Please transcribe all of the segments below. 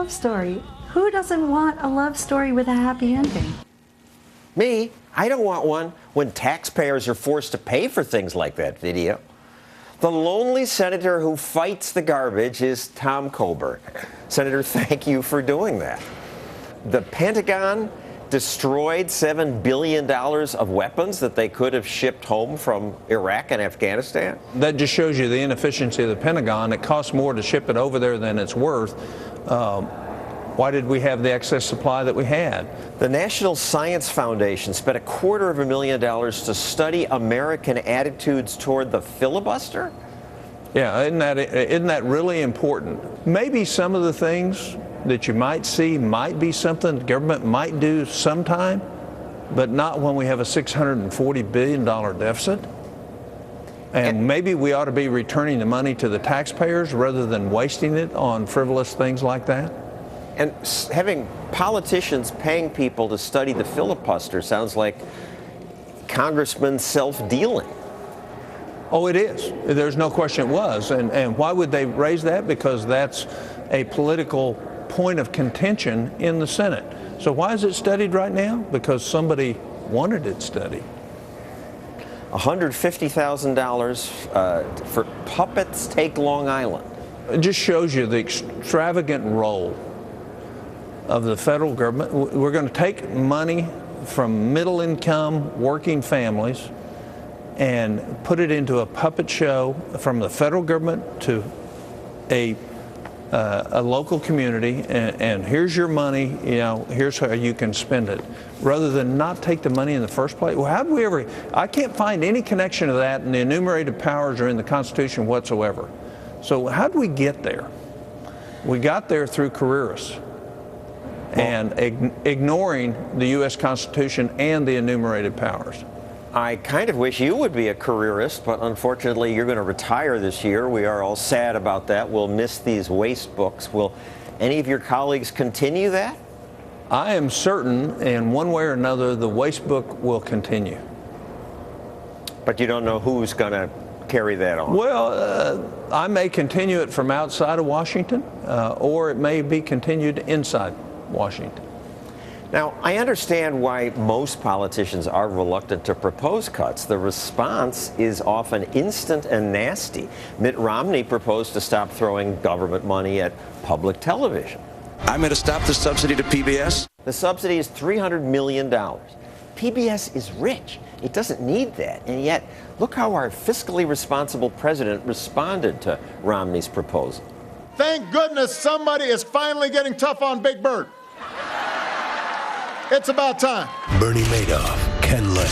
love story. Who doesn't want a love story with a happy ending? Me? I don't want one when taxpayers are forced to pay for things like that video. The lonely senator who fights the garbage is Tom Coburn. Senator, thank you for doing that. The Pentagon destroyed $7 billion of weapons that they could have shipped home from Iraq and Afghanistan. That just shows you the inefficiency of the Pentagon. It costs more to ship it over there than it's worth. Why did we have the excess supply that we had? The National Science Foundation spent $250,000 to study American attitudes toward the filibuster? Yeah, isn't that really important? Maybe some of the things that you might see might be something the government might do sometime, but not when we have a $640 billion deficit. And maybe we ought to be returning the money to the taxpayers rather than wasting it on frivolous things like that. And having politicians paying people to study the filibuster sounds like congressmen self-dealing. Oh, it is. There's no question it was. And why would they raise that? Because that's a political point of contention in the Senate. So why is it studied right now? Because somebody wanted it studied. $150,000 for Puppets Take Long Island. It just shows you the extravagant role of the federal government. We're going to take money from middle-income working families and put it into a puppet show from the federal government to a local community, and here's your money, here's how you can spend it, rather than not take the money in the first place. Well, how do we ever? I can't find any connection to that in the enumerated powers or in the Constitution whatsoever. So how did we get there? We got there through careerists and ignoring the U.S. Constitution and the enumerated powers. I kind of wish you would be a careerist, but unfortunately you're going to retire this year. We are all sad about that. We'll miss these waste books. Will any of your colleagues continue that? I am certain, in one way or another, the waste book will continue. But you don't know who's going to carry that on? Well, I may continue it from outside of Washington, or it may be continued inside Washington. Now, I understand why most politicians are reluctant to propose cuts. The response is often instant and nasty. Mitt Romney proposed to stop throwing government money at public television. I'm going to stop the subsidy to PBS. The subsidy is $300 million. PBS is rich. It doesn't need that. And yet, look how our fiscally responsible president responded to Romney's proposal. Thank goodness somebody is finally getting tough on Big Bird. It's about time. Bernie Madoff, Ken Lay,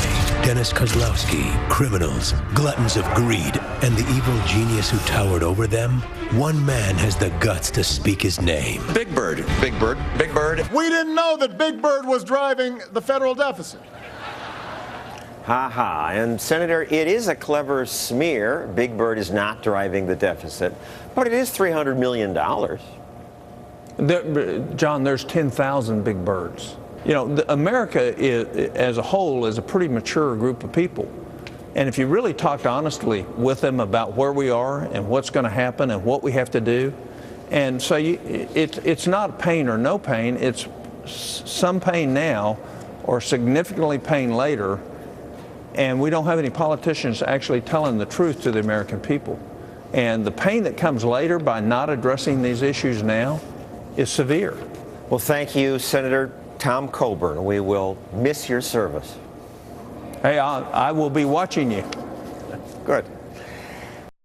Dennis Kozlowski, criminals, gluttons of greed, and the evil genius who towered over them. One man has the guts to speak his name. Big Bird, Big Bird, Big Bird. We didn't know that Big Bird was driving the federal deficit. Ha ha. And Senator, it is a clever smear. Big Bird is not driving the deficit, but it is $300 million. John, there's 10,000 Big Birds. America as a whole is a pretty mature group of people. And if you really talked honestly with them about where we are and what's going to happen and what we have to do, and so it's not pain or no pain, it's some pain now or significantly pain later, and we don't have any politicians actually telling the truth to the American people. And the pain that comes later by not addressing these issues now is severe. Well, thank you, Senator Tom Coburn. We will miss your service. Hey, I will be watching you. Good.